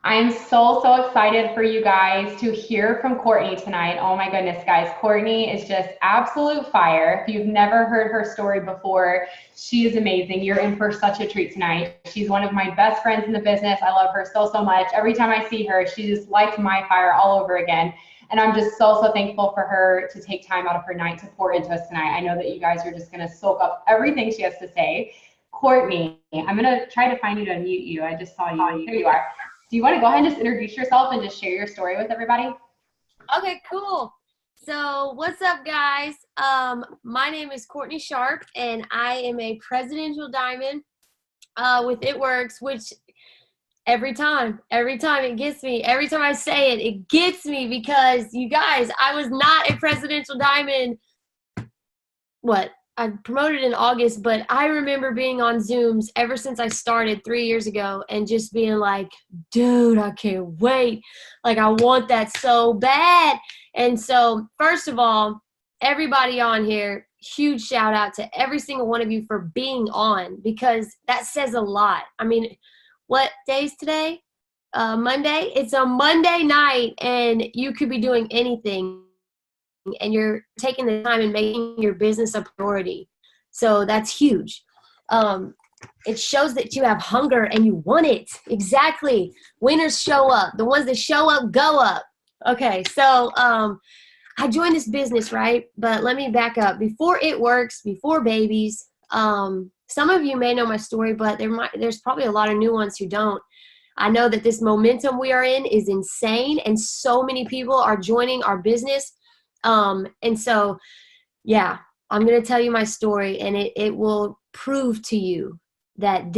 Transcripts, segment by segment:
I'm so excited for you guys to hear from Courtney tonight. Oh my goodness, guys. Courtney is just absolute fire. If you've never heard her story before, she is amazing. You're in for such a treat tonight. She's one of my best friends in the business. I love her so much. Every time I see her, she just lights my fire all over again. And I'm just so thankful for her to take time out of her night to pour into us tonight. I know that you guys are just going to soak up everything she has to say. Courtney, I'm going to try to find you to unmute you. I just saw you. There you are. Do you want to go ahead and just introduce yourself and just share your story with everybody? Okay, cool. So what's up, guys? My name is Courtney Sharp, and I am a presidential diamond with It Works, which every time it gets me. Every time I say it, it gets me because, you guys, I was not a presidential diamond. I promoted in August, but I remember being on Zooms ever since I started 3 years ago and just being like, dude, I can't wait. Like, I want that so bad. And so, first of all, everybody on here, huge shout out to every single one of you for being on, because that says a lot. I mean, what day is today? Monday? It's a Monday night, and you could be doing anything, and you're taking the time and making your business a priority. So that's huge. It shows that you have hunger and you want it. Exactly. Winners show up. The ones that show up, go up. Okay, so I joined this business, right? But let me back up. Before It Works, before babies, some of you may know my story, but there's probably a lot of new ones who don't. I know that this momentum we are in is insane, and so many people are joining our business. And so, yeah, I'm going to tell you my story, and it will prove to you that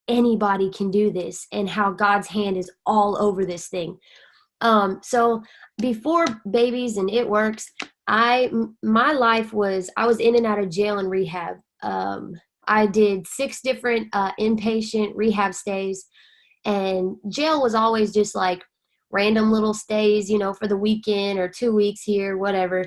anybody can do this, and how God's hand is all over this thing. So before babies and It Works, my life was, I was in and out of jail and rehab. I did 6 different, inpatient rehab stays, and jail was always just like random little stays, for the weekend or 2 weeks here, whatever.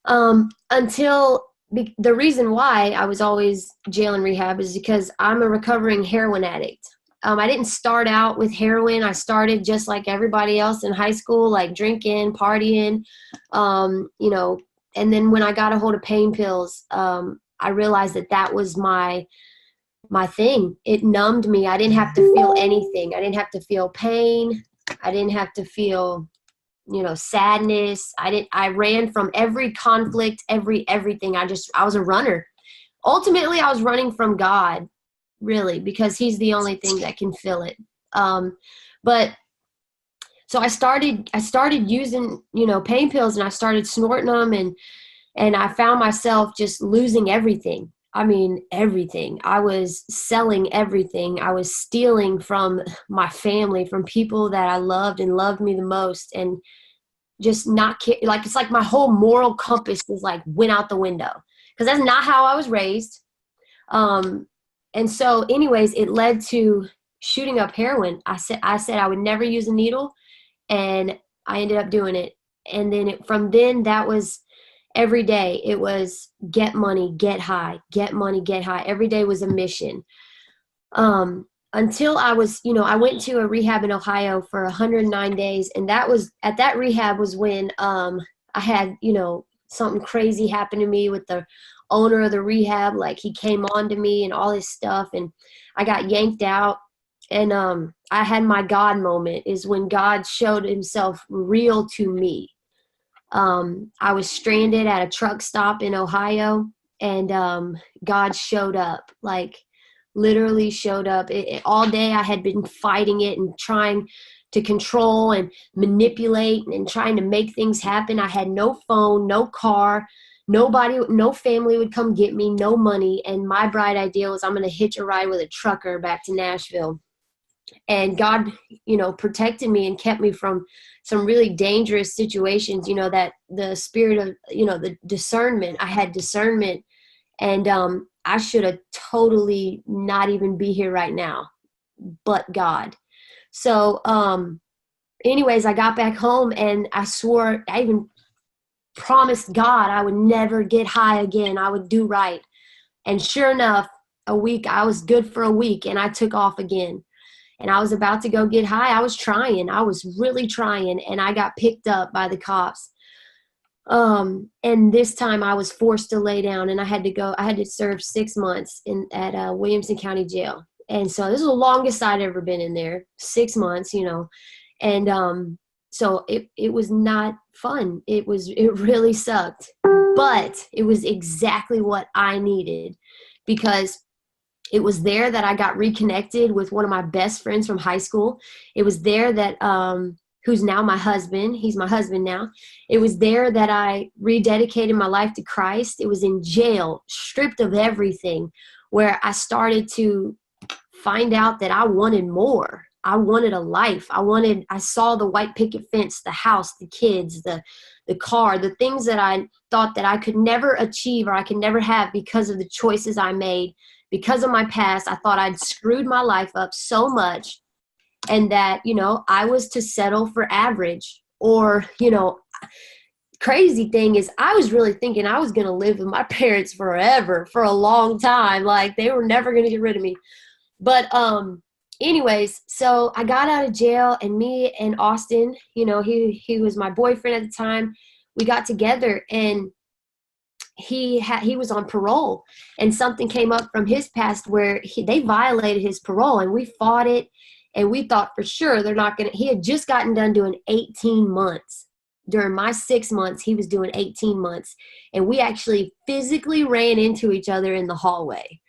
Until the reason why I was always jail and rehab is because I'm a recovering heroin addict. I didn't start out with heroin. I started just like everybody else in high school, like drinking, partying, and then when I got a hold of pain pills, I realized that was my thing. It numbed me. I didn't have to feel anything. I didn't have to feel pain. I didn't have to feel, sadness. I ran from every conflict, everything. I was a runner. Ultimately, I was running from God, really, because he's the only thing that can fill it. But so I started using, pain pills, and I started snorting them, and I found myself just losing everything. I mean, everything. I was selling everything. I was stealing from my family, from people that I loved and loved me the most, and just not like, it's like my whole moral compass was like went out the window, because that's not how I was raised. And so anyways, it led to shooting up heroin. I said I would never use a needle, and I ended up doing it. And then from then, that was every day. It was get money, get high, get money, get high. Every day was a mission. Until I was, I went to a rehab in Ohio for 109 days. And at that rehab was when I had, something crazy happen to me with the owner of the rehab. Like, he came on to me and all this stuff, and I got yanked out. And I had my God moment, is when God showed himself real to me. I was stranded at a truck stop in Ohio, and God showed up, like literally showed up. All day I had been fighting it and trying to control and manipulate and trying to make things happen. I had no phone, no car, nobody, no family would come get me, no money. And my bright idea was, I'm going to hitch a ride with a trucker back to Nashville. And God, protected me and kept me from some really dangerous situations, that the spirit of, the discernment, I had discernment, and I should have totally not even be here right now, but God. So anyways, I got back home, and I even promised God I would never get high again. I would do right. And sure enough, I was good for a week, and I took off again. and I was about to go get high. I was really trying, and I got picked up by the cops. And this time I was forced to lay down, and I had to serve 6 months at Williamson County Jail. And so this is the longest I'd ever been in there, 6 months, and so it was not fun. It really sucked, but it was exactly what I needed, because it was there that I got reconnected with one of my best friends from high school. It was there that, who's now my husband. He's my husband now. It was there that I rededicated my life to Christ. It was in jail, stripped of everything, where I started to find out that I wanted more. I wanted a life. I saw the white picket fence, the house, the kids, the car, the things that I thought that I could never achieve or I could never have because of the choices I made. Because of my past, I thought I'd screwed my life up so much, and that, I was to settle for average. Or, crazy thing is, I was really thinking I was going to live with my parents forever, for a long time. Like, they were never going to get rid of me. But anyways, so I got out of jail, and me and Austin, he was my boyfriend at the time. We got together, and he was on parole, and something came up from his past where they violated his parole, and we fought it, and we thought for sure he had just gotten done doing 18 months. During my 6 months, he was doing 18 months, and we actually physically ran into each other in the hallway,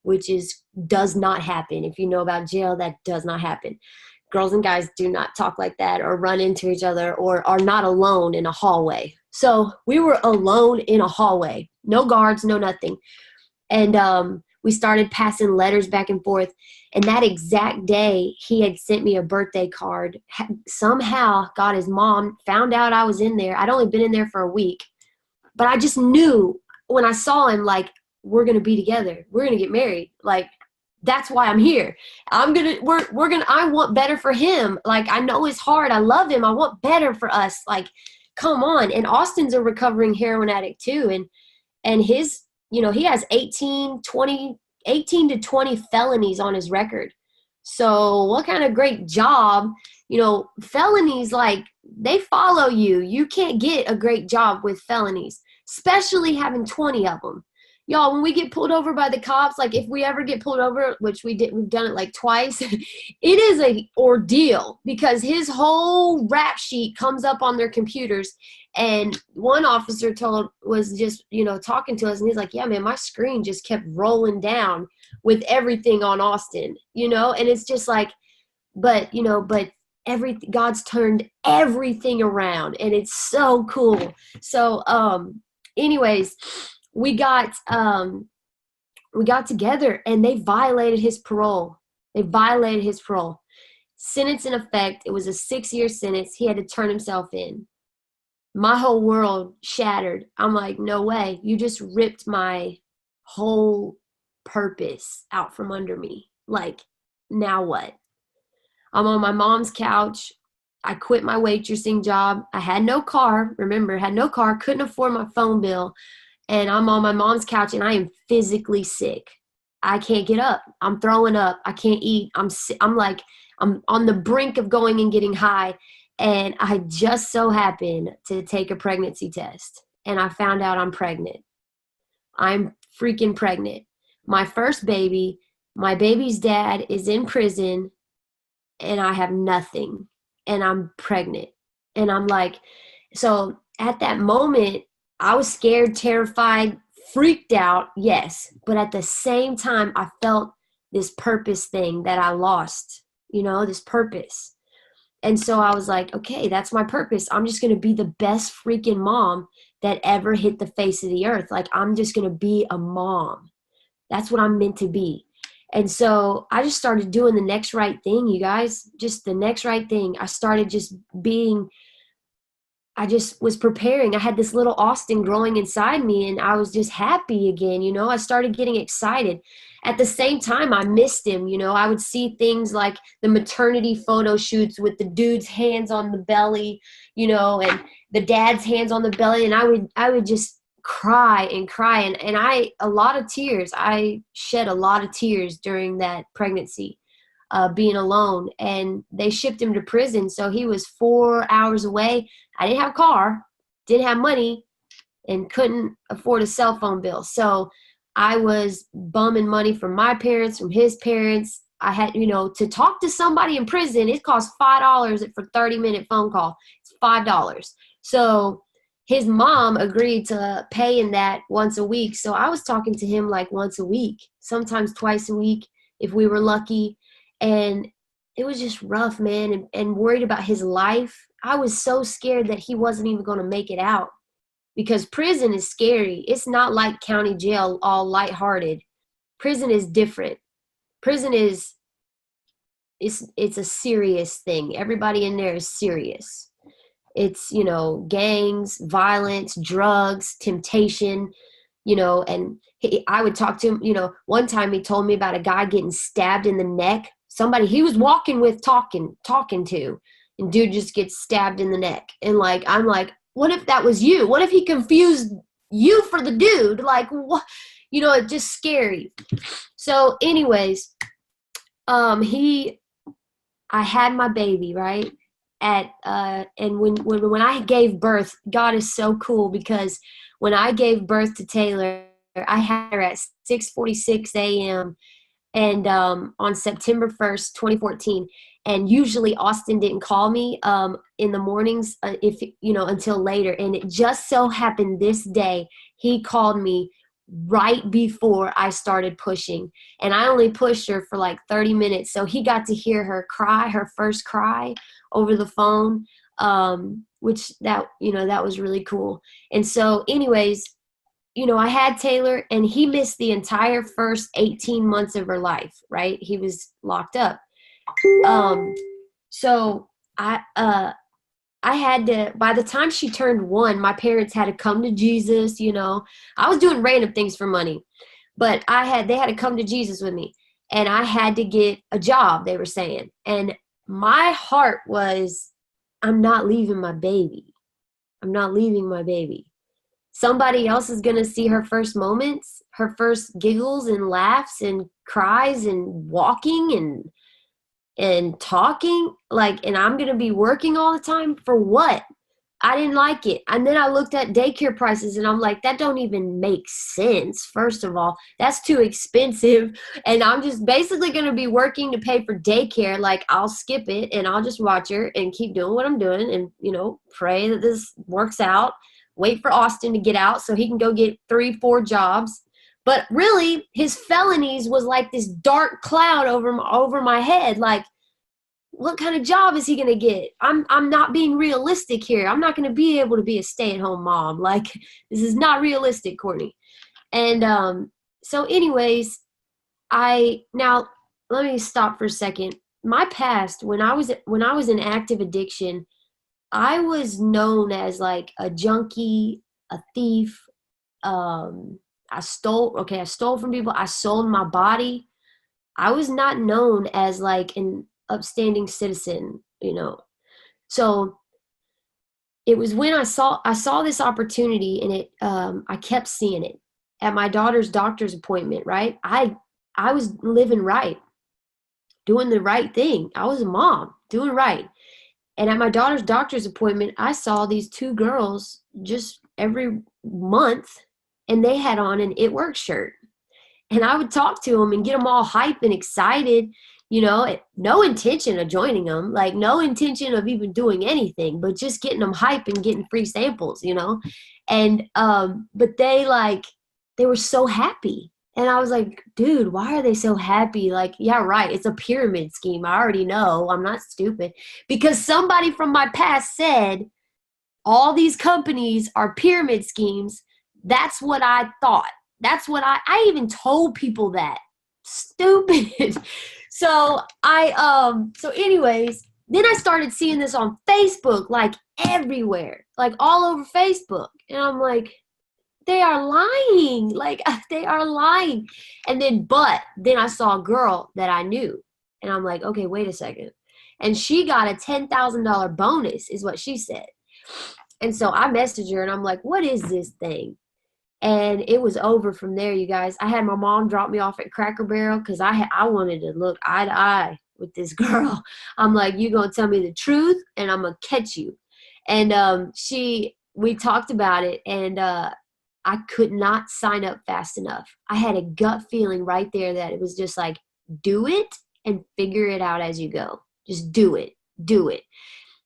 which does not happen. If you know about jail, that does not happen. Girls and guys do not talk like that or run into each other or are not alone in a hallway. So we were alone in a hallway, no guards, no nothing. And we started passing letters back and forth. And that exact day, he had sent me a birthday card. Somehow, his mom found out I was in there. I'd only been in there for a week. But I just knew when I saw him, like, we're going to be together. We're going to get married. Like, that's why I'm here. I want better for him. Like, I know it's hard. I love him. I want better for us. Like, come on. And Austin's a recovering heroin addict too. And his, he has 18 to 20 felonies on his record. So what kind of great job, felonies, like, they follow you. You can't get a great job with felonies, especially having 20 of them. Y'all, when we get pulled over by the cops, like, if we ever get pulled over, which we've done it like twice, it is a ordeal, because his whole rap sheet comes up on their computers. And one officer was just, talking to us, and he's like, yeah, man, my screen just kept rolling down with everything on Austin, and it's just like, but God's turned everything around, and it's so cool. So, anyways, we got together, and they violated his parole. Sentence in effect. It was a 6-year sentence. He had to turn himself in. My whole world shattered. I'm like, no way. You just ripped my whole purpose out from under me. Like, now what? I'm on my mom's couch. I quit my waitressing job. I had no car. Remember, couldn't afford my phone bill. And I'm on my mom's couch, and I am physically sick. I can't get up. I'm throwing up. I can't eat. I'm on the brink of going and getting high. And I just so happened to take a pregnancy test, and I found out I'm pregnant. I'm freaking pregnant. My first baby, my baby's dad is in prison, and I have nothing, and I'm pregnant. And I'm like, so at that moment, I was scared, terrified, freaked out, yes. But at the same time, I felt this purpose thing that I lost, this purpose. And so I was like, okay, that's my purpose. I'm just going to be the best freaking mom that ever hit the face of the earth. Like, I'm just going to be a mom. That's what I'm meant to be. And so I just started doing the next right thing, you guys, just the next right thing. I started I just was preparing. I had this little Austin growing inside me, and I was just happy again. I started getting excited. At the same time, I missed him. I would see things like the maternity photo shoots with the dude's hands on the belly, and the dad's hands on the belly. And I would just cry and cry. And I shed a lot of tears during that pregnancy. being alone, and they shipped him to prison. So he was 4 hours away. I didn't have a car, didn't have money, and couldn't afford a cell phone bill. So I was bumming money from my parents, from his parents. I had, to talk to somebody in prison, it costs $5 for 30-minute phone call. It's $5. So his mom agreed to pay in that once a week. So I was talking to him like once a week, sometimes twice a week if we were lucky. And it was just rough, man, and worried about his life. I was so scared that he wasn't even going to make it out, because prison is scary. It's not like county jail, all lighthearted. Prison is different. Prison it's a serious thing. Everybody in there is serious. It's, gangs, violence, drugs, temptation, and I would talk to him. One time he told me about a guy getting stabbed in the neck. Somebody he was walking with, talking to, and dude just gets stabbed in the neck. And I'm like, what if that was you? What if he confused you for the dude? Like, what? It's just scary. So anyways, I had my baby, right? And when I gave birth, God is so cool, because when I gave birth to Taylor, I had her at 6:46 a.m. and on September 1st, 2014. And usually Austin didn't call me in the mornings until later. And it just so happened this day he called me right before I started pushing. And I only pushed her for like 30 minutes. So he got to hear her cry, her first cry over the phone, which that was really cool. And so anyways, I had Taylor, and he missed the entire first 18 months of her life, right? He was locked up. So I had to, by the time she turned 1, my parents had to come to Jesus. I was doing random things for money, but they had to come to Jesus with me, and I had to get a job, they were saying. And my heart was, I'm not leaving my baby. I'm not leaving my baby. Somebody else is going to see her first moments, her first giggles and laughs and cries and walking and talking, and I'm going to be working all the time for what? I didn't like it. And then I looked at daycare prices, and I'm like, that don't even make sense. First of all, that's too expensive. And I'm just basically going to be working to pay for daycare. I'll skip it and I'll just watch her and keep doing what I'm doing and, pray that this works out. Wait for Austin to get out so he can go get 3-4 jobs. But really, his felonies was like this dark cloud over my head. What kind of job is he going to get? I'm not being realistic here. I'm not going to be able to be a stay-at-home mom. This is not realistic, Courtney. And so anyways, now let me stop for a second. My past, when I was in active addiction, I was known as a junkie, a thief. I stole from people. I sold my body. I was not known as an upstanding citizen, So it was when I saw this opportunity, and I kept seeing it at my daughter's doctor's appointment, right? I was living right, doing the right thing. I was a mom, doing right. And at my daughter's doctor's appointment, I saw these 2 girls just every month, and they had on an It Works shirt. And I would talk to them and get them all hyped and excited, no intention of joining them, no intention of even doing anything, but just getting them hyped and getting free samples, And, but they were so happy. And I was like, dude, why are they so happy? Yeah, right. It's a pyramid scheme. I already know. I'm not stupid. Because somebody from my past said all these companies are pyramid schemes. That's what I thought. That's what I even told people that. Stupid. So so anyways, then I started seeing this on Facebook, everywhere, all over Facebook. And I'm like, they are lying. They are lying. And then I saw a girl that I knew, and I'm like, okay, wait a second. And she got a $10,000 bonus is what she said. And so I messaged her, and I'm like, what is this thing? And it was over from there, you guys. I had my mom drop me off at Cracker Barrel because I wanted to look eye to eye with this girl. I'm like, you gonna tell me the truth and I'm gonna catch you. And we talked about it, and I could not sign up fast enough. I had a gut feeling right there that it was just like, do it and figure it out as you go. Just do it.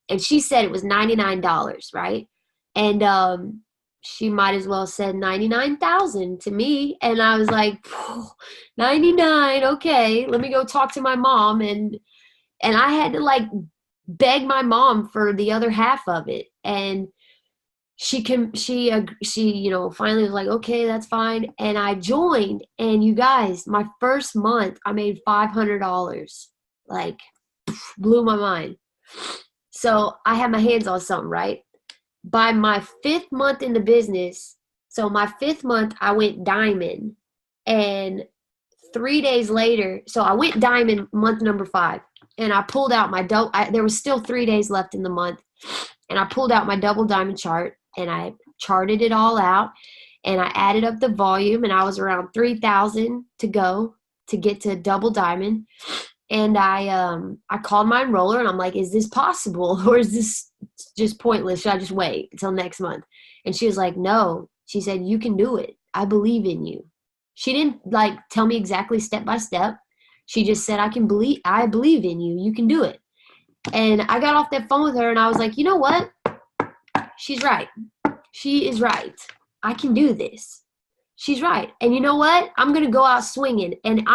And she said it was $99, right? And she might as well said 99,000 to me. And I was like, 99, okay, let me go talk to my mom. And I had to like beg my mom for the other half of it. And she finally was like, okay, that's fine. And I joined, and you guys, my first month I made $500. Like, blew my mind. So I had my hands on something, right? By my 5th month in the business, so my 5th month I went diamond, and 3 days later, so I went diamond month number 5, and I pulled out my there was still 3 days left in the month, and I pulled out my double diamond chart, and I charted it all out, and I added up the volume, and I was around 3,000 to go to get to double diamond. And I called my enroller, and I'm like, is this possible, or is this just pointless? Should I just wait until next month? And she was like, no. She said, you can do it. I believe in you. She didn't like tell me exactly step by step. She just said, I believe in you. You can do it. And I got off that phone with her, and I was like, you know what? She's right. She is right. I can do this. She's right. And you know what? I'm going to go out swinging. And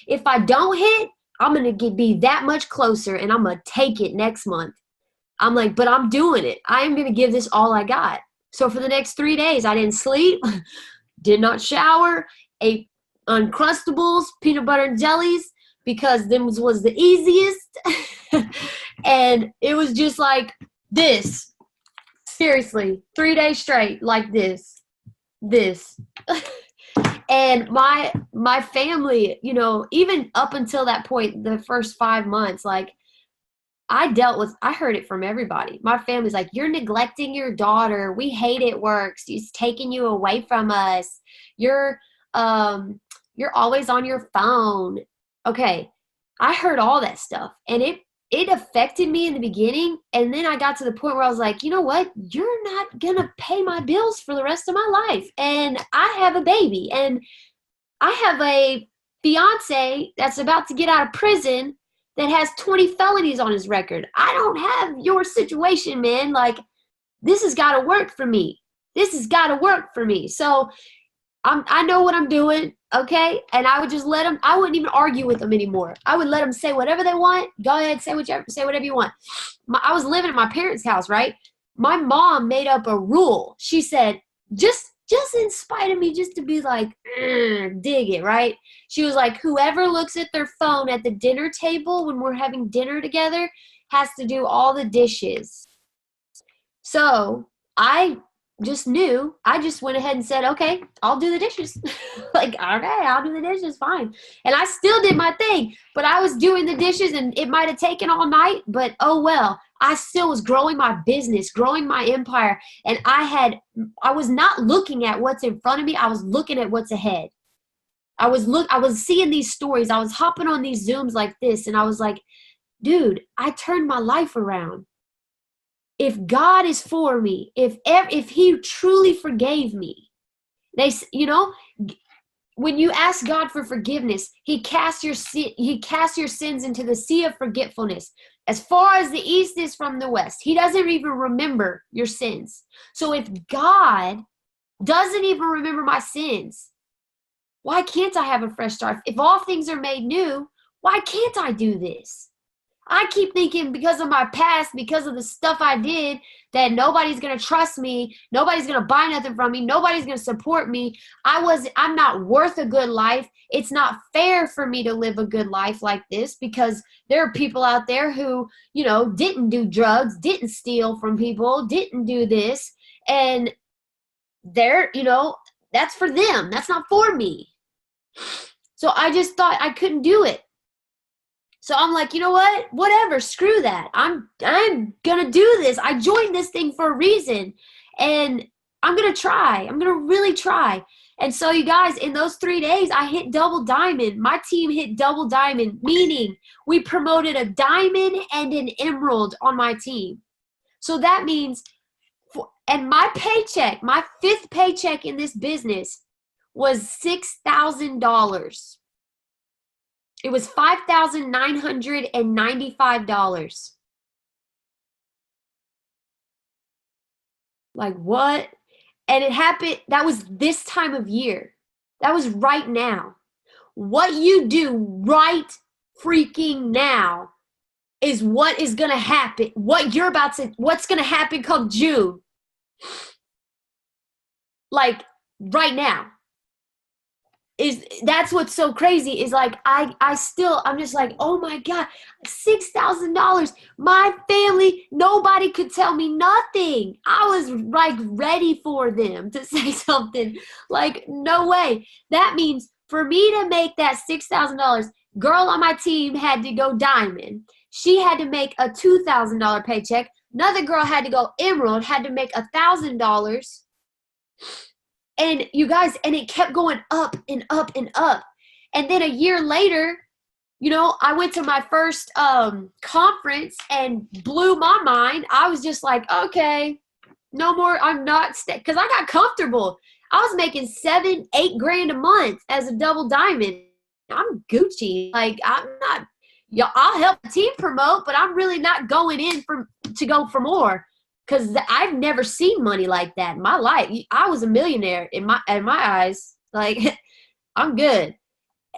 if I don't hit, I'm going to be that much closer, and I'm going to take it next month. I'm like, but I'm doing it. I am going to give this all I got. So for the next 3 days, I didn't sleep, did not shower, ate Uncrustables, peanut butter and jellies, because them was the easiest. And it was just like this. Seriously, 3 days straight like this. And my family, even up until that point, the first 5 months, like I heard it from everybody. My family's like, you're neglecting your daughter. We hate it works. He's taking you away from us. You're always on your phone. Okay. I heard all that stuff, and it affected me in the beginning. And then I got to the point where I was like, you know what? You're not going to pay my bills for the rest of my life. And I have a baby, and I have a fiance that's about to get out of prison that has 20 felonies on his record. I don't have your situation, man. Like, this has got to work for me. So I know what I'm doing, okay? And I would just let them, I wouldn't even argue with them anymore. I would let them say whatever they want. Go ahead, say whatever you want. I was living at my parents' house, right? My mom made up a rule. She said, just in spite of me, just to be like, dig it, right? She was like, whoever looks at their phone at the dinner table when we're having dinner together has to do all the dishes. So I just knew. I just went ahead and said, okay, I'll do the dishes. Like, okay, I'll do the dishes, fine. And I still did my thing, but I was doing the dishes, and it might have taken all night, but oh well. I still was growing my business, growing my empire, and I was not looking at what's in front of me. I was looking at what's ahead. I was seeing these stories. I was hopping on these Zooms like this, and I was like, dude, I turned my life around. If God is for me, if he truly forgave me, when you ask God for forgiveness, he casts your sins into the sea of forgetfulness. As far as the east is from the west, he doesn't even remember your sins. So if God doesn't even remember my sins, why can't I have a fresh start? If all things are made new, why can't I do this? I keep thinking because of my past, because of the stuff I did, that nobody's going to trust me. Nobody's going to buy nothing from me. Nobody's going to support me. I'm not worth a good life. It's not fair for me to live a good life like this, because there are people out there who, didn't do drugs, didn't steal from people, didn't do this. And that's for them. That's not for me. So I just thought I couldn't do it. So I'm like, you know what? Whatever, screw that. I'm going to do this. I joined this thing for a reason, and I'm going to try. I'm going to really try. And so you guys, in those 3 days, I hit double diamond. My team hit double diamond, meaning we promoted a diamond and an emerald on my team. So that means, and my paycheck, my 5th paycheck in this business was $6,000. It was $5,995. Like, what? And it happened, that was this time of year. That was right now. What you do right freaking now is what is going to happen. What's going to happen come June. Like, right now. That's what's so crazy is like, I'm just like, oh my God, $6,000. My family, nobody could tell me nothing. I was like ready for them to say something. Like, no way. That means for me to make that $6,000, girl on my team had to go diamond. She had to make a $2,000 paycheck. Another girl had to go emerald, had to make $1,000. And you guys, and it kept going up and up and up. And then a year later, you know, I went to my first conference and blew my mind. I was just like, okay, no more. I'm not, because I got comfortable. I was making $7-8 grand a month as a double diamond. I'm Gucci. Like, I'm not, I'll help the team promote, but I'm really not going in to go for more. Because I've never seen money like that in my life. I was a millionaire in my eyes. Like, I'm good.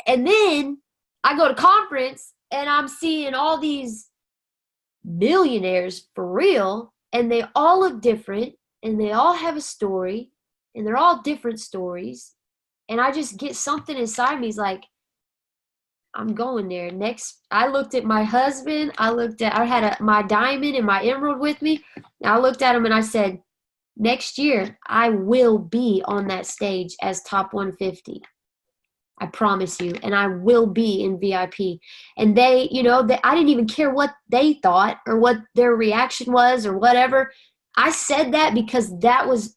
And then I go to conference and I'm seeing all these millionaires for real. And they all look different. And they all have a story. And they're all different stories. And I just get something inside me. It's like, I'm going there. Next, I looked at my husband. I had my diamond and my emerald with me. I looked at him and I said, next year, I will be on that stage as top 150. I promise you. And I will be in VIP. And they, you know, I didn't even care what they thought or what their reaction was or whatever. I said that because that was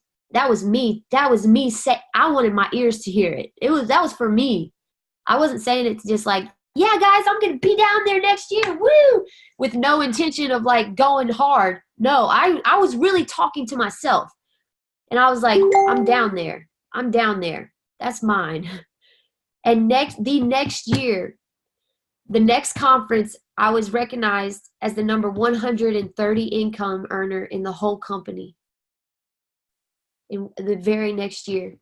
me. That was me. I wanted my ears to hear it. That was for me. I wasn't saying it to just like, yeah, guys, I'm going to be down there next year. Woo! With no intention of like going hard. No, I was really talking to myself. And I was like, I'm down there. I'm down there. That's mine. And the next year, the next conference, I was recognized as the number 130 income earner in the whole company. In the very next year.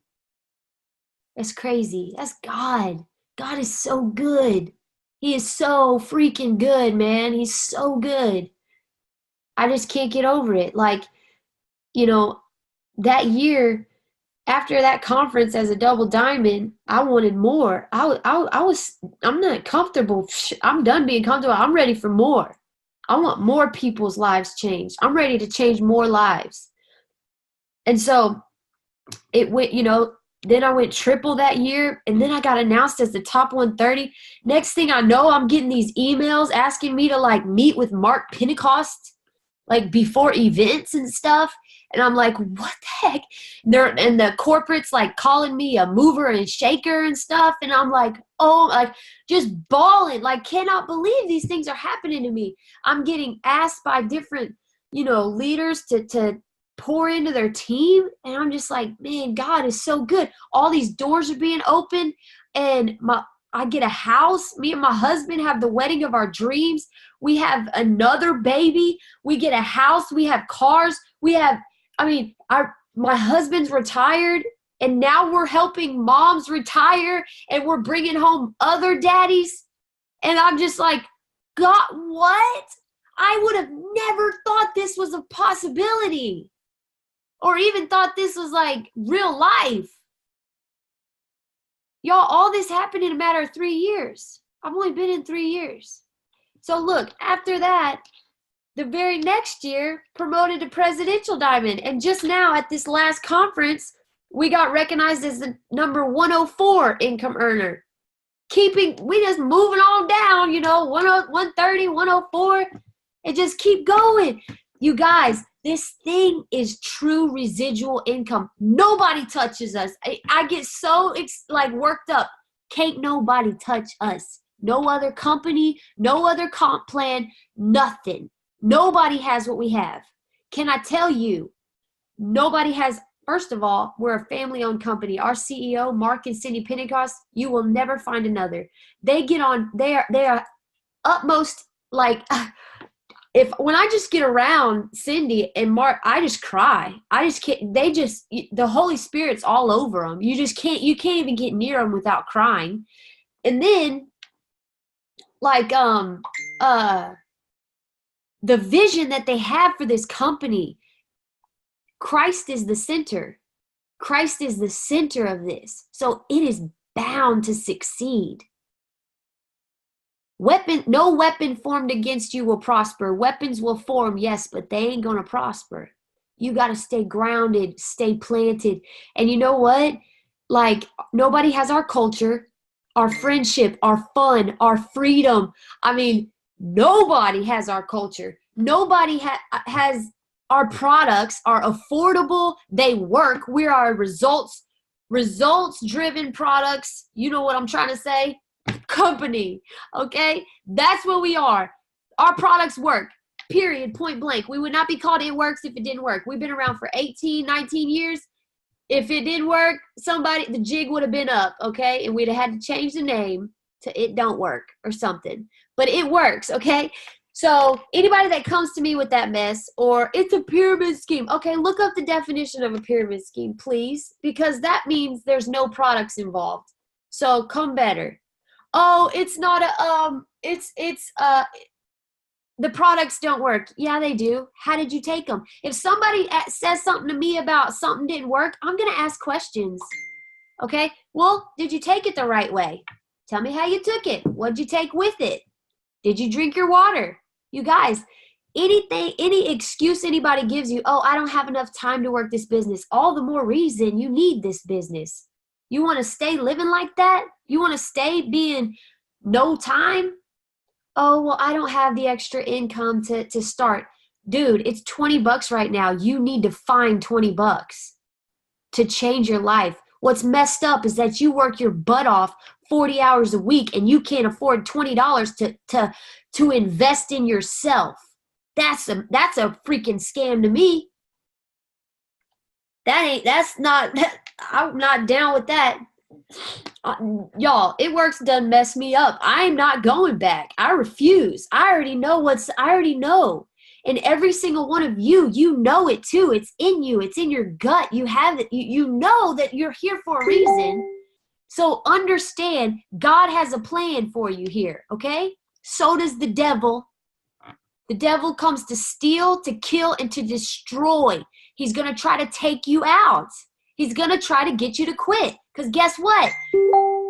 That's crazy. That's God. God is so good. He is so freaking good, man. He's so good. I just can't get over it. Like, you know, that year after that conference as a double diamond, I wanted more. I'm not comfortable. I'm done being comfortable. I'm ready for more. I want more people's lives changed. I'm ready to change more lives. And so it went, you know, then I went triple that year, and then I got announced as the top 130. Next thing I know, I'm getting these emails asking me to, like, meet with Mark Pentecost, like, before events and stuff. And I'm like, what the heck? And the corporate's, like, calling me a mover and shaker and stuff. And I'm like, oh, like, just bawling. Like, cannot believe these things are happening to me. I'm getting asked by different, you know, leaders to pour into their team, and I'm just like, man, God is so good. All these doors are being opened, and I get a house. Me and my husband have the wedding of our dreams. We have another baby. We get a house. We have cars. My husband's retired, and now we're helping moms retire, and we're bringing home other daddies. And I'm just like, God, what? I would have never thought this was a possibility. Or even thought this was like real life. Y'all, all this happened in a matter of 3 years. I've only been in 3 years. So look, after that, the very next year, promoted to presidential diamond. And just now at this last conference, we got recognized as the number 104 income earner. We just moving on down, you know, 130, 104, and just keep going. You guys, This thing is true residual income. Nobody touches us. I get so worked up. Can't nobody touch us. No other company, no other comp plan, nothing. Nobody has what we have. Can I tell you, nobody has. First of all, we're a family-owned company. Our CEO, Mark and Cindy Pentecost, you will never find another. They get on, they are utmost, like, when I just get around Cindy and Mark, I just cry. I just can't, the Holy Spirit's all over them. You can't even get near them without crying. And then, like, the vision that they have for this company, Christ is the center. Christ is the center of this. So it is bound to succeed. No weapon formed against you will prosper. Weapons will form, yes, but they ain't going to prosper. You got to stay grounded, stay planted. And you know what? Like, nobody has our culture, our friendship, our fun, our freedom. I mean, nobody has our culture. Nobody has our products are affordable. They work. We are results-driven products. You know what I'm trying to say? Company. Okay? That's what we are. Our products work. Period. Point blank. We would not be called It Works if it didn't work. We've been around for 18, 19 years. If it didn't work, the jig would have been up. Okay? And we'd have had to change the name to It Don't Work or something. But it works. Okay? So anybody that comes to me with that mess, or it's a pyramid scheme, okay, look up the definition of a pyramid scheme, please, because that means there's no products involved. So come better. Oh, it's not the products don't work. Yeah, they do. How did you take them? If somebody says something to me about something didn't work, I'm going to ask questions. Okay, well, did you take it the right way? Tell me how you took it. What'd you take with it? Did you drink your water? You guys, any excuse anybody gives you, oh, I don't have enough time to work this business, all the more reason you need this business. You want to stay living like that? You want to stay being no time? Oh, well, I don't have the extra income to start. Dude, it's $20 right now. You need to find $20 to change your life. What's messed up is that you work your butt off 40 hours a week and you can't afford $20 to invest in yourself. That's a freaking scam to me. I'm not down with that. Y'all, It Works done messed me up. I'm not going back. I refuse. I already know. And every single one of you, you know it too. It's in you. It's in your gut. You have it. You know that you're here for a reason. So understand, God has a plan for you here, okay? So does the devil. The devil comes to steal, to kill, and to destroy. He's going to try to take you out. He's going to try to get you to quit. Because guess what?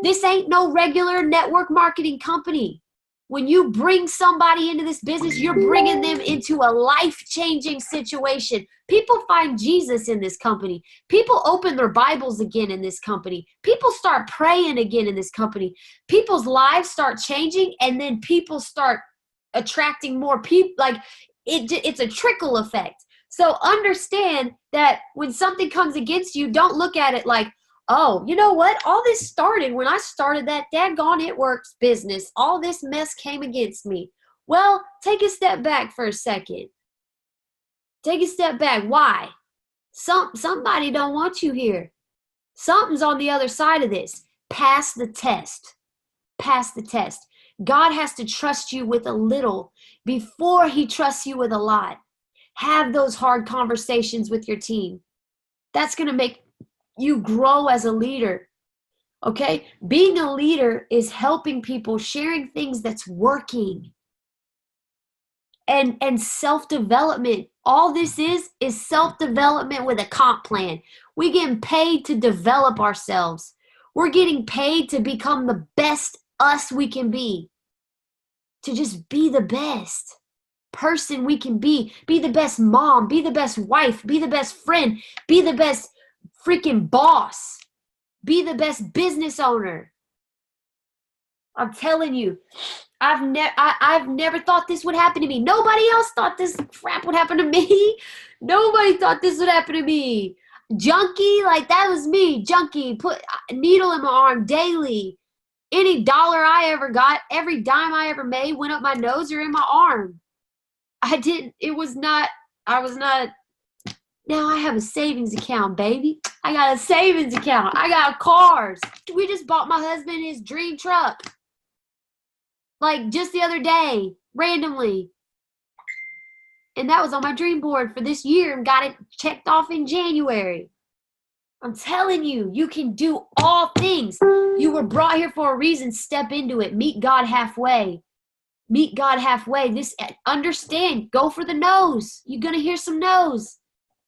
This ain't no regular network marketing company. When you bring somebody into this business, you're bringing them into a life-changing situation. People find Jesus in this company. People open their Bibles again in this company. People start praying again in this company. People's lives start changing, and then people start attracting more people. Like, it's a trickle effect. So understand that when something comes against you, don't look at it like, oh, you know what? All this started when I started that daggone It Works business. All this mess came against me. Well, take a step back for a second. Take a step back. Why? Somebody don't want you here. Something's on the other side of this. Pass the test. Pass the test. God has to trust you with a little before he trusts you with a lot. Have those hard conversations with your team. That's going to make you grow as a leader. Okay? Being a leader is helping people, sharing things that's working. And self-development. All this is self-development with a comp plan. We're getting paid to develop ourselves. We're getting paid to become the best us we can be. To just be the best person we can be. Be the best mom. Be the best wife. Be the best friend. Be the best freaking boss. Be the best business owner. I'm telling you, I've never thought this would happen to me. Nobody else thought this crap would happen to me. Nobody thought this would happen to me. Junkie, like that was me. Junkie, put a needle in my arm daily. Any dollar I ever got, every dime I ever made went up my nose or in my arm. I was not, now I have a savings account, baby. I got a savings account. I got cars. We just bought my husband his dream truck. Like just the other day, randomly. And that was on my dream board for this year and got it checked off in January. I'm telling you, you can do all things. You were brought here for a reason. Step into it. Meet God halfway. Meet God halfway. Understand. Go for the no's. You're going to hear some no's.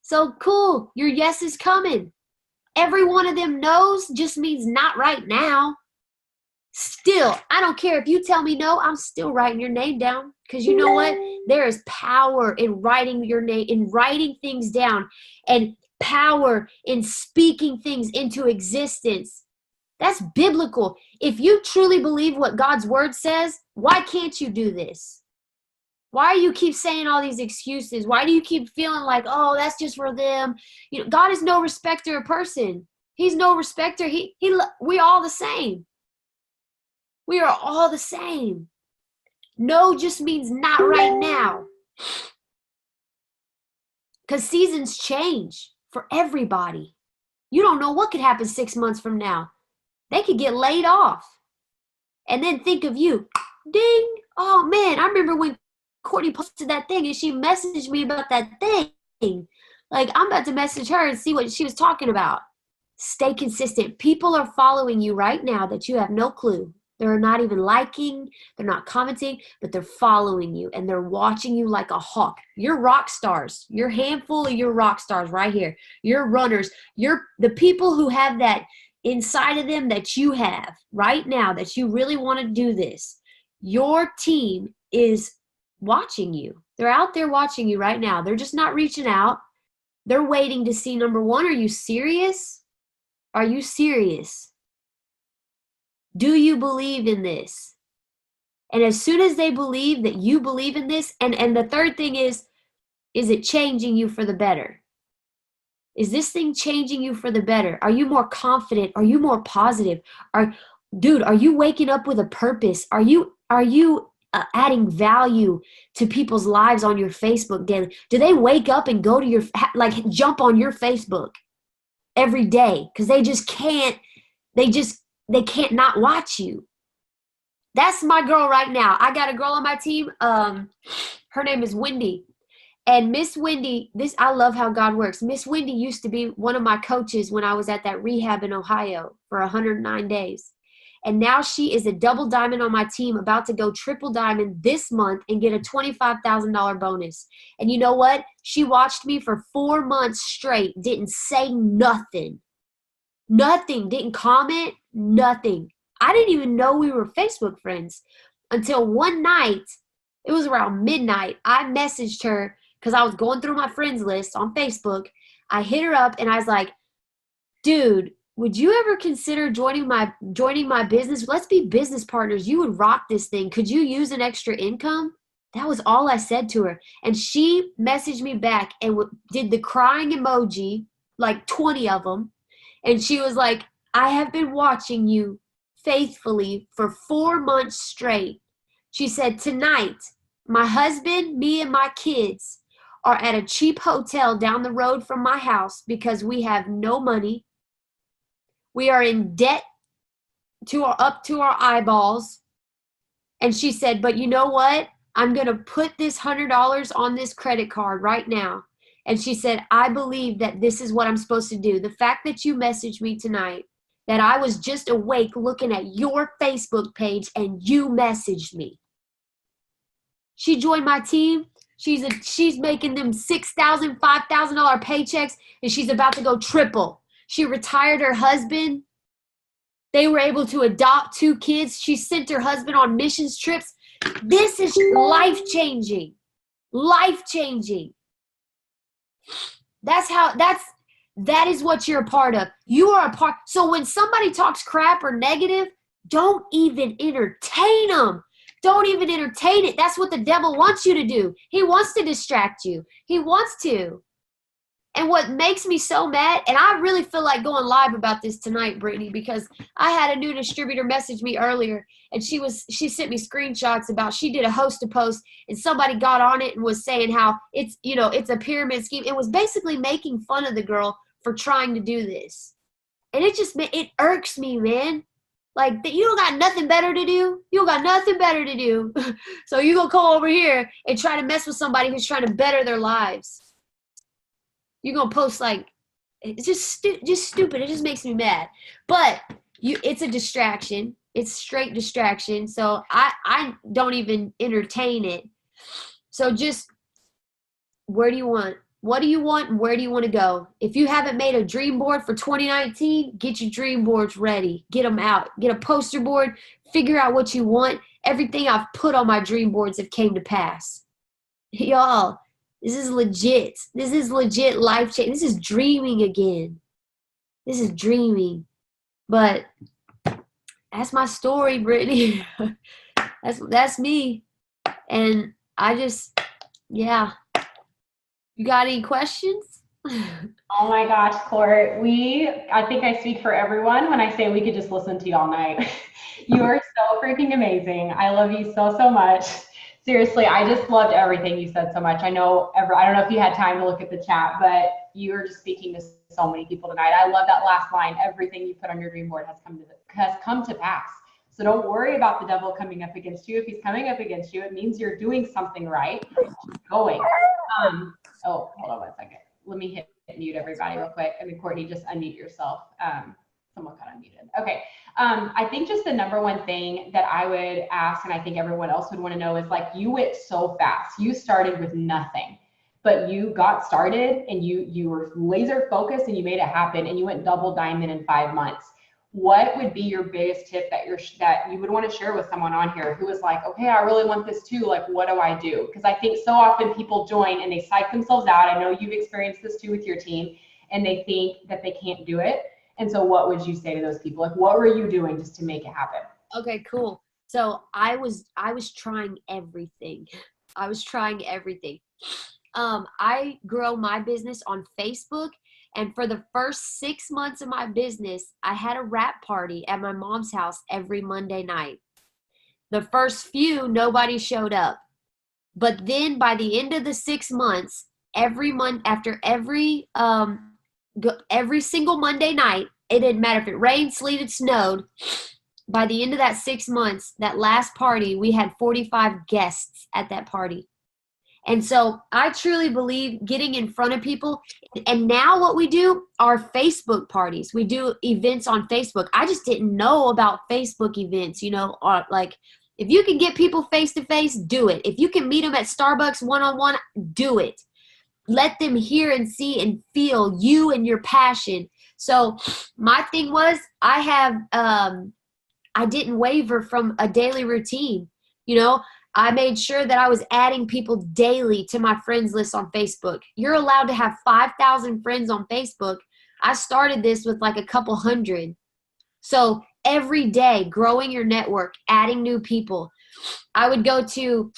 So cool. Your yes is coming. Every one of them no's just means not right now. Still, I don't care if you tell me no, I'm still writing your name down. Because you know what? There is power in writing your name, in writing things down, and power in speaking things into existence. That's biblical. If you truly believe what God's word says, why can't you do this? Why do you keep saying all these excuses? Why do you keep feeling like, oh, that's just for them? You know, God is no respecter of person. He's no respecter. We all the same. We are all the same. No just means not right now. Because seasons change for everybody. You don't know what could happen 6 months from now. They could get laid off. And then think of you. Ding. Oh, man, I remember when Courtney posted that thing and she messaged me about that thing. Like, I'm about to message her and see what she was talking about. Stay consistent. People are following you right now that you have no clue. They're not even liking, they're not commenting, but they're following you and they're watching you like a hawk. You're rock stars. You're a handful of your rock stars right here. You're runners. You're the people who have that inside of them that you have right now, that you really want to do this. Your team is watching you. They're out there watching you right now. They're just not reaching out. They're waiting to see, number one, are you serious? Are you serious? Do you believe in this? And as soon as they believe that you believe in this, and the third thing is it changing you for the better? Is this thing changing you for the better? Are you more confident? Are you more positive? Are you waking up with a purpose? Are you adding value to people's lives on your Facebook daily? Do they wake up and go to jump on your Facebook every day because they just can't, they can't not watch you? That's my girl right now. I got a girl on my team. Her name is Wendy. And Miss Wendy, I love how God works. Miss Wendy used to be one of my coaches when I was at that rehab in Ohio for 109 days. And now she is a double diamond on my team, about to go triple diamond this month and get a $25,000 bonus. And you know what? She watched me for 4 months straight, didn't say nothing. Nothing, didn't comment, nothing. I didn't even know we were Facebook friends until one night, it was around midnight, I messaged her because I was going through my friends list on Facebook. I hit her up and I was like, dude, would you ever consider joining my business? Let's be business partners. You would rock this thing. Could you use an extra income? That was all I said to her. And she messaged me back and did the crying emoji, like 20 of them. And she was like, I have been watching you faithfully for 4 months straight. She said, tonight, my husband, me, and my kids are at a cheap hotel down the road from my house because we have no money. We are in debt up to our eyeballs. And she said, but you know what? I'm going to put this $100 on this credit card right now. And she said, I believe that this is what I'm supposed to do. The fact that you messaged me tonight, that I was just awake looking at your Facebook page and you messaged me. She joined my team. She's making them $6,000, $5,000 paychecks, and she's about to go triple. She retired her husband. They were able to adopt 2 kids. She sent her husband on missions trips. This is life-changing. Life-changing. That is what you're a part of. You are a part. So when somebody talks crap or negative, don't even entertain them. don't even entertain it. That's what the devil wants you to do. He wants to distract you. He wants to. And what makes me so mad, and I really feel like going live about this tonight, Brittany, because I had a new distributor message me earlier, and she sent me screenshots about, she did a host post, and somebody got on it and was saying how it's, it's a pyramid scheme. It was basically making fun of the girl for trying to do this. And it irks me, man. Like, you don't got nothing better to do. You don't got nothing better to do. So you gonna come over here and try to mess with somebody who's trying to better their lives. You're going to post like, it's just stupid. It just makes me mad. But it's a distraction. It's straight distraction. So I don't even entertain it. So just, what do you want? And where do you want to go? If you haven't made a dream board for 2019, get your dream boards ready. Get them out. Get a poster board. Figure out what you want. Everything I've put on my dream boards have came to pass. Y'all. This is legit. This is legit life change. This is dreaming again. This is dreaming. But that's my story, Brittany. that's me. And I just, yeah. You got any questions? Oh my gosh, Court. I think I speak for everyone when I say we could just listen to you all night. You are so freaking amazing. I love you so, so much. Seriously, I just loved everything you said so much. I don't know if you had time to look at the chat, but you were just speaking to so many people tonight. I love that last line. Everything you put on your dream board has come to pass. So don't worry about the devil coming up against you. If he's coming up against you, it means you're doing something right. Keep going. Oh, hold on 1 second. Let me hit mute everybody real quick. I mean, Courtney, just unmute yourself. Someone got unmuted. Okay. I think just the number one thing that I would ask, and I think everyone else would want to know, is like, you went so fast. You started with nothing, but you got started and you were laser focused and you made it happen, and you went double diamond in 5 months. What would be your biggest tip that you would want to share with someone on here who is like, okay, I really want this too. Like, what do I do? Because I think so often people join and they psych themselves out. I know you've experienced this too with your team, and they think that they can't do it. And so what would you say to those people? Like, what were you doing just to make it happen? Okay, cool. So I was trying everything. I was trying everything. I grow my business on Facebook. And for the first 6 months of my business, I had a wrap party at my mom's house every Monday night. The first few, nobody showed up. But then by the end of the 6 months, every month, after every single Monday night, it didn't matter if it rained, sleeted, snowed. By the end of that 6 months, that last party, we had 45 guests at that party. And so I truly believe getting in front of people. And now what we do are Facebook parties. We do events on Facebook. I just didn't know about Facebook events, or like, if you can get people face to face, do it. If you can meet them at Starbucks one-on-one, do it. Let them hear and see and feel you and your passion. So my thing was, I didn't waver from a daily routine. I made sure that I was adding people daily to my friends list on Facebook. You're allowed to have 5,000 friends on Facebook. I started this with like a couple hundred. So every day, growing your network, adding new people. I would go to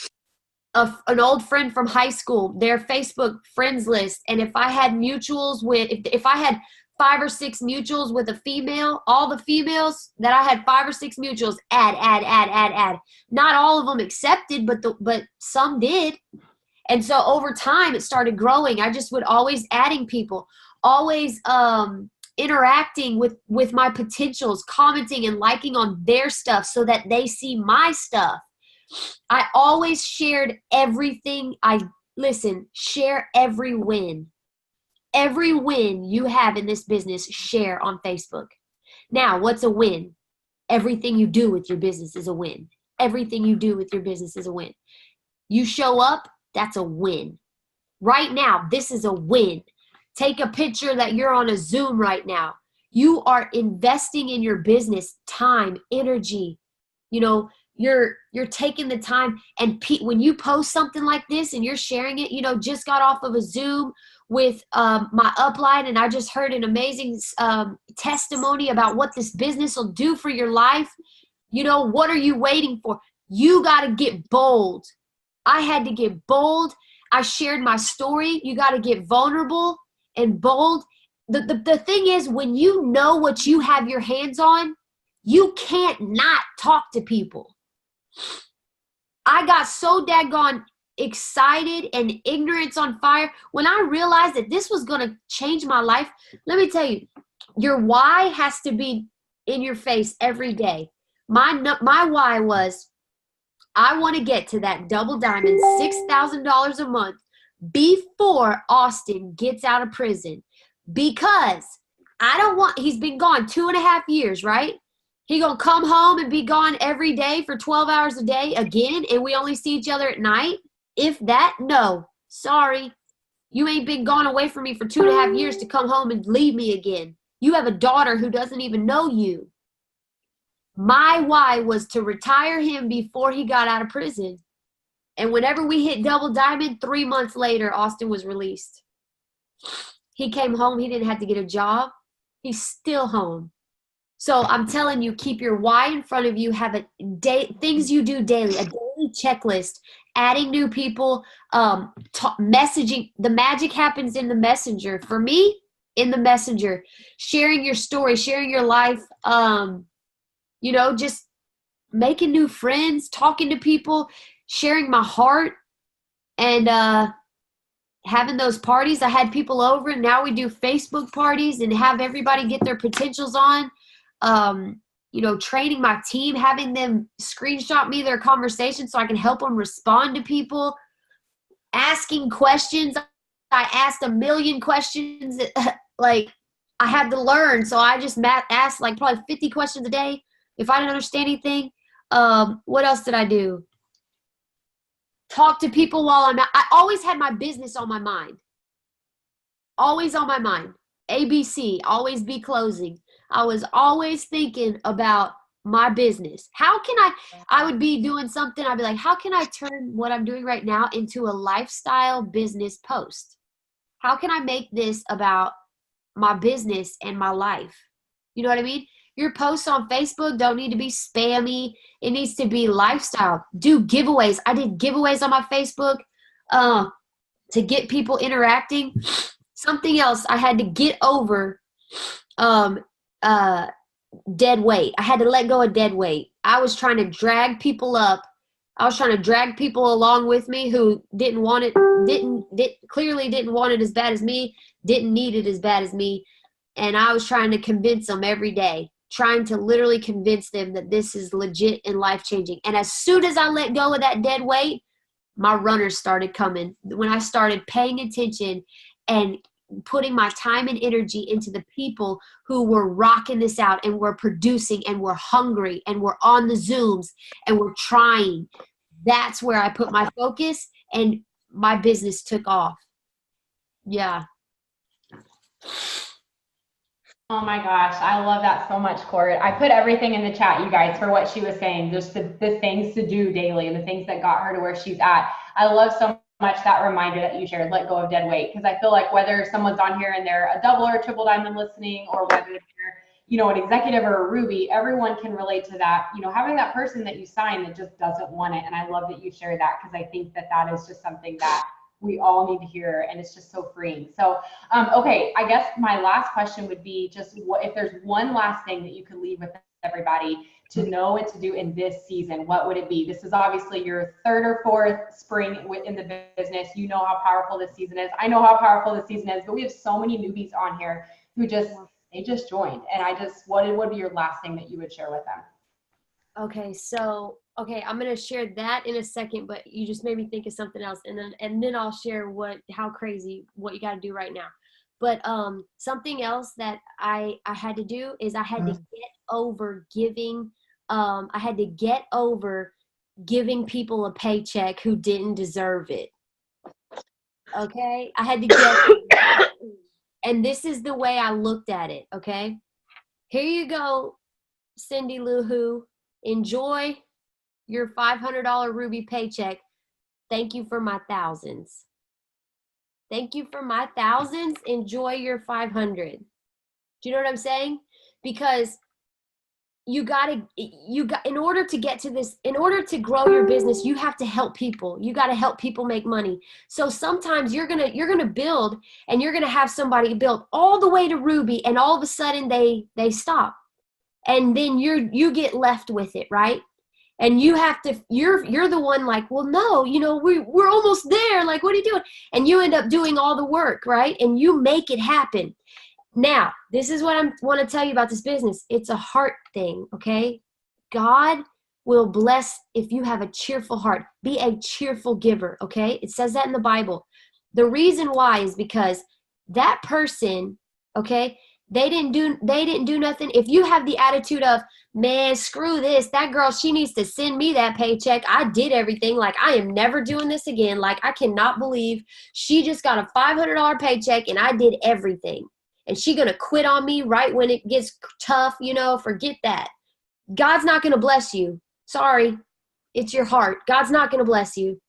an old friend from high school, their Facebook friends list. And if I had mutuals if I had 5 or 6 mutuals with a female, all the females that I had 5 or 6 mutuals, add. Not all of them accepted, but some did. And so over time it started growing. I just would always adding people, always interacting with my potentials, commenting and liking on their stuff so that they see my stuff. I always shared everything. Share every win. Every win you have in this business, share on Facebook. Now, what's a win? Everything you do with your business is a win. Everything you do with your business is a win. You show up, that's a win. Right now, this is a win. Take a picture that you're on a Zoom right now. You are investing in your business, time, energy. You're taking the time, and when you post something like this and you're sharing it, just got off of a Zoom with my upline, and I just heard an amazing testimony about what this business will do for your life. What are you waiting for? You got to get bold. I had to get bold. I shared my story. You got to get vulnerable and bold. The thing is, when you know what you have your hands on, you can't not talk to people. I got so daggone excited and ignorance on fire when I realized that this was going to change my life. Let me tell you, your why has to be in your face every day. My why was, I want to get to that double diamond $6,000 a month before Austin gets out of prison, because I don't want, he's been gone 2.5 years, right? He gonna come home and be gone every day for 12 hours a day again, and we only see each other at night? If that, no. Sorry. You ain't been gone away from me for 2.5 years to come home and leave me again. You have a daughter who doesn't even know you. My why was to retire him before he got out of prison. And whenever we hit double diamond, 3 months later, Austin was released. He came home. He didn't have to get a job. He's still home. So I'm telling you, keep your why in front of you. Have things you do daily, a daily checklist, adding new people, messaging. The magic happens in the messenger. For me, in the messenger, sharing your story, sharing your life, just making new friends, talking to people, sharing my heart, and having those parties. I had people over, and now we do Facebook parties and have everybody get their potentials on. Training my team, having them screenshot me their conversation so I can help them respond to people, asking questions. I asked a million questions that, like, I had to learn. So I just asked like probably 50 questions a day. If I didn't understand anything, what else did I do? Talk to people while I'm out. I always had my business on my mind. Always on my mind. ABC, always be closing. I was always thinking about my business. How can I would be doing something. I'd be like, how can I turn what I'm doing right now into a lifestyle business post? How can I make this about my business and my life? You know what I mean? Your posts on Facebook don't need to be spammy. It needs to be lifestyle. Do giveaways. I did giveaways on my Facebook to get people interacting. Something else, I had to get over dead weight. I had to let go of dead weight. I was trying to drag people up. I was trying to drag people along with me who didn't want it, clearly didn't want it as bad as me, didn't need it as bad as me. And I was trying to convince them every day, trying to literally convince them that this is legit and life-changing. And as soon as I let go of that dead weight, my runners started coming. When I started paying attention and putting my time and energy into the people who were rocking this out and were producing and were hungry and were on the Zooms and were trying, that's where I put my focus, and my business took off. Yeah. Oh my gosh, I love that so much, Court. I put everything in the chat, you guys, for what she was saying, just the things to do daily and the things that got her to where she's at. I love so much that reminder that you shared, let go of dead weight, because I feel like whether someone's on here and they're a double or a triple diamond listening, or whether they're, an executive or a Ruby, everyone can relate to that, having that person that you sign that just doesn't want it. And I love that you shared that, because I think that is just something that we all need to hear, and it's just so freeing. So, okay, I guess my last question would be just if there's one last thing that you could leave with everybody to know and to do in this season, what would it be? This is obviously your third or fourth spring in the business. You know how powerful this season is. I know how powerful this season is, but we have so many newbies on here who they just joined. And what would be your last thing that you would share with them? Okay, I'm gonna share that in a second, but you just made me think of something else, and then I'll share how crazy what you got to do right now. But something else that I had to do is I had to get over giving. I had to get over giving people a paycheck who didn't deserve it. Okay, I had to get, and this is the way I looked at it. Okay, here you go, Cindy Lou Who. Enjoy your $500 Ruby paycheck. Thank you for my thousands. Thank you for my thousands. Enjoy your 500. Do you know what I'm saying? Because in order to get to this, in order to grow your business, you have to help people. You got to help people make money. So sometimes you're going to build, and you're going to have somebody build all the way to Ruby, and all of a sudden they stop. And then you get left with it, right? And you have to, you're the one like, well, no, we're almost there. Like, what are you doing? And you end up doing all the work, right? And you make it happen. Now, this is what I want to tell you about this business. It's a heart thing, okay? God will bless if you have a cheerful heart. Be a cheerful giver, okay? It says that in the Bible. The reason why is because that person, okay, they didn't do nothing. If you have the attitude of, man, screw this, that girl, she needs to send me that paycheck. I did everything. Like, I am never doing this again. Like, I cannot believe she just got a $500 paycheck and I did everything. And she going to quit on me right when it gets tough, forget that. God's not going to bless you. Sorry. It's your heart. God's not going to bless you.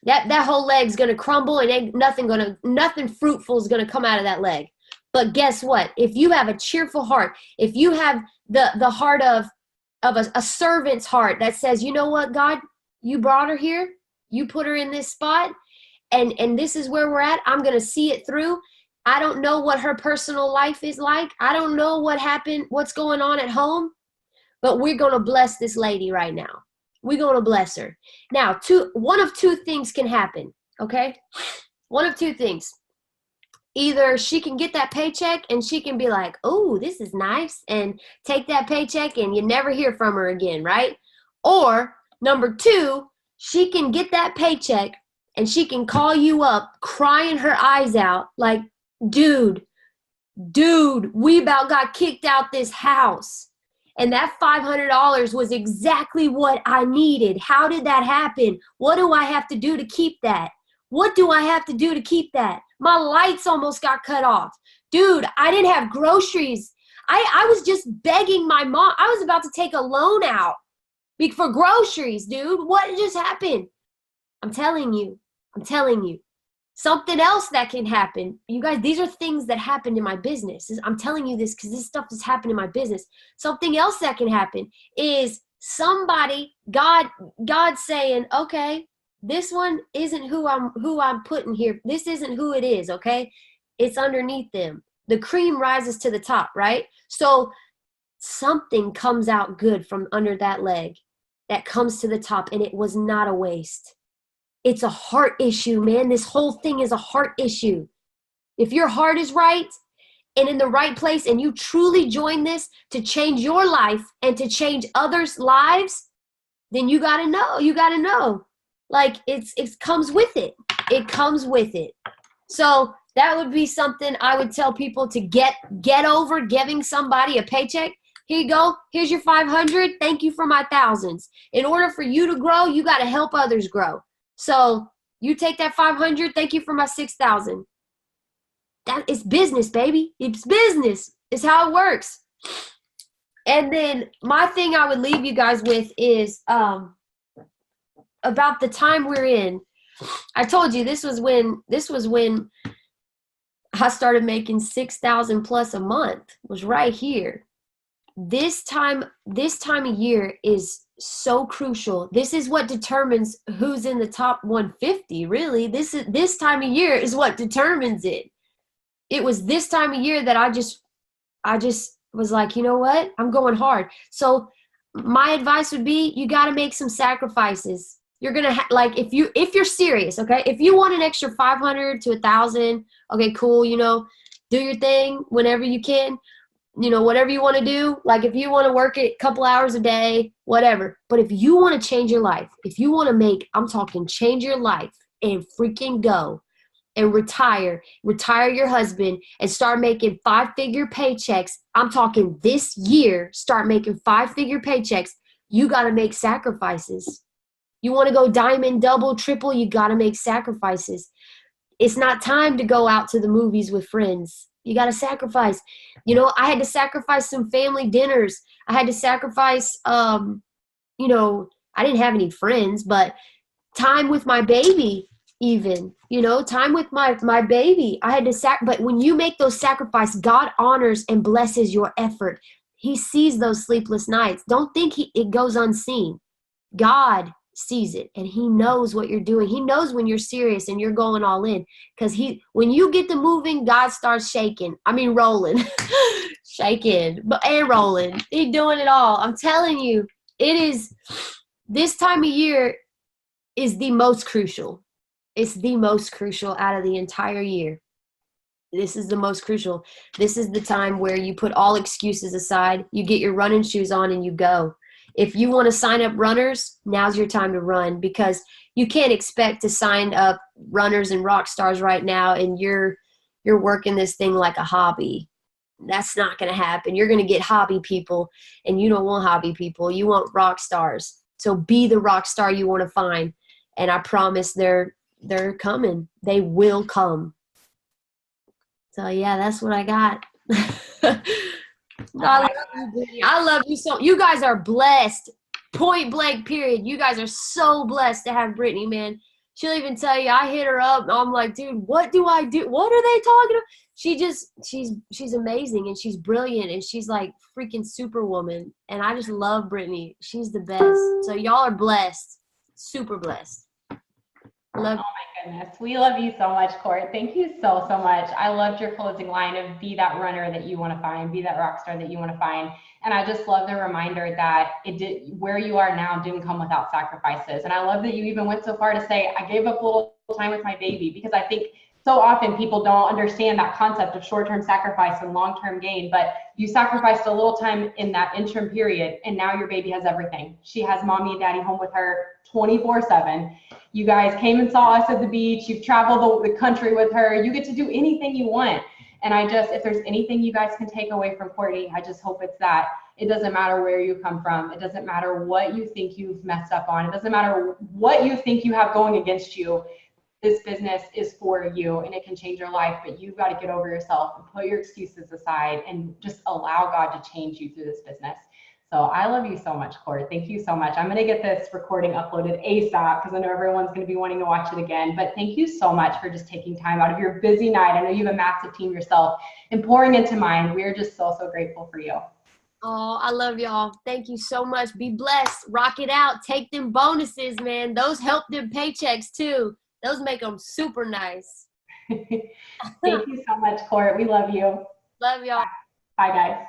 That whole leg's going to crumble, and ain't nothing fruitful is going to come out of that leg. But guess what? If you have a cheerful heart, if you have the heart of a servant's heart that says, you know what, God, you brought her here. You put her in this spot, and this is where we're at. I'm going to see it through. I don't know what her personal life is like. I don't know what happened, what's going on at home, but we're going to bless this lady right now. We're going to bless her. Now, one of two things can happen, okay? One of two things. Either she can get that paycheck and she can be like, oh, this is nice, and take that paycheck and you never hear from her again, right? Or number two, she can get that paycheck and she can call you up crying her eyes out like, dude, we about got kicked out this house. And that $500 was exactly what I needed. How did that happen? What do I have to do to keep that? What do I have to do to keep that? My lights almost got cut off. Dude, I didn't have groceries. I was just begging my mom. I was about to take a loan out for groceries, dude. What just happened? I'm telling you. Something else that can happen. You guys, these are things that happened in my business. I'm telling you this because this stuff has happened in my business. Something else that can happen is somebody, God saying, okay, this one isn't who I'm putting here. This isn't who it is, okay? It's underneath them. The cream rises to the top, right? So something comes out good from under that leg that comes to the top, and it was not a waste. It's a heart issue, man. This whole thing is a heart issue. If your heart is right and in the right place, and you truly join this to change your life and to change others' lives, then you got to know. Like, it comes with it. It comes with it. So that would be something I would tell people to get over, giving somebody a paycheck. Here you go. Here's your 500. Thank you for my thousands. In order for you to grow, you got to help others grow. So you take that 500. Thank you for my 6,000. That is business, baby. It's business. It's how it works. And then my thing I would leave you guys with is about the time we're in. I told you this was when I started making 6,000 plus a month. Was right here. This time of year is so crucial. This is what determines who's in the top 150, really. This time of year is what determines it. It was this time of year that I just was like, you know what? I'm going hard. So my advice would be, you got to make some sacrifices. You're going to like, if you're serious, okay? If you want an extra 500 to 1,000, okay, cool. Do your thing whenever you can. Whatever you want to do, like if you want to work it a couple hours a day, whatever. But if you want to change your life, if you want to I'm talking change your life and freaking go and retire your husband and start making 5-figure paychecks. I'm talking this year, start making 5-figure paychecks. You got to make sacrifices. You want to go diamond, double, triple, you got to make sacrifices. It's not time to go out to the movies with friends. You got to sacrifice. I had to sacrifice some family dinners. I had to sacrifice, I didn't have any friends, but time with my baby even, time with my baby. I had to but when you make those sacrifices, God honors and blesses your effort. He sees those sleepless nights. Don't think it goes unseen. God sees it, and he knows what you're doing. He knows when you're serious and you're going all in, because when you get to moving, God starts rolling. Shaking and rolling. He's doing it all. I'm telling you, this time of year is the most crucial. It's the most crucial out of the entire year. This is the most crucial. This is the time where you put all excuses aside, you get your running shoes on, and you go. If you want to sign up runners, now's your time to run, because you can't expect to sign up runners and rock stars right now and you're working this thing like a hobby. That's not going to happen. You're going to get hobby people, and you don't want hobby people. You want rock stars. So be the rock star you want to find. And I promise they're coming. They will come. So yeah, that's what I got. I love you so. You guys are blessed. Point blank period. You guys are so blessed to have Brittany, man. She'll even tell you, I hit her up and I'm like, dude, what do I do? What are they talking about? She's amazing, and she's brilliant, and she's like freaking superwoman. And I just love Brittany. She's the best. So y'all are blessed. Super blessed. Love. Oh my goodness. We love you so much, Court. Thank you so, so much. I loved your closing line of be that runner that you want to find, be that rock star that you want to find. And I just love the reminder that where you are now didn't come without sacrifices. And I love that you even went so far to say, I gave up a little time with my baby, because I think so often people don't understand that concept of short-term sacrifice and long-term gain, but you sacrificed a little time in that interim period, and now your baby has everything. She has mommy and daddy home with her 24/7. You guys came and saw us at the beach. You've traveled the country with her. You get to do anything you want. And if there's anything you guys can take away from Courtney, I just hope it's that it doesn't matter where you come from. It doesn't matter what you think you've messed up on. It doesn't matter what you think you have going against you. This business is for you, and it can change your life, but you've got to get over yourself and put your excuses aside and just allow God to change you through this business. So I love you so much, Court. Thank you so much. I'm going to get this recording uploaded ASAP, because I know everyone's going to be wanting to watch it again. But thank you so much for just taking time out of your busy night. I know you have a massive team yourself, and pouring into mine. We are just so, so grateful for you. Oh, I love y'all. Thank you so much. Be blessed. Rock it out. Take them bonuses, man. Those help them paychecks too. Those make them super nice. Thank you so much, Court. We love you. Love y'all. Bye, guys.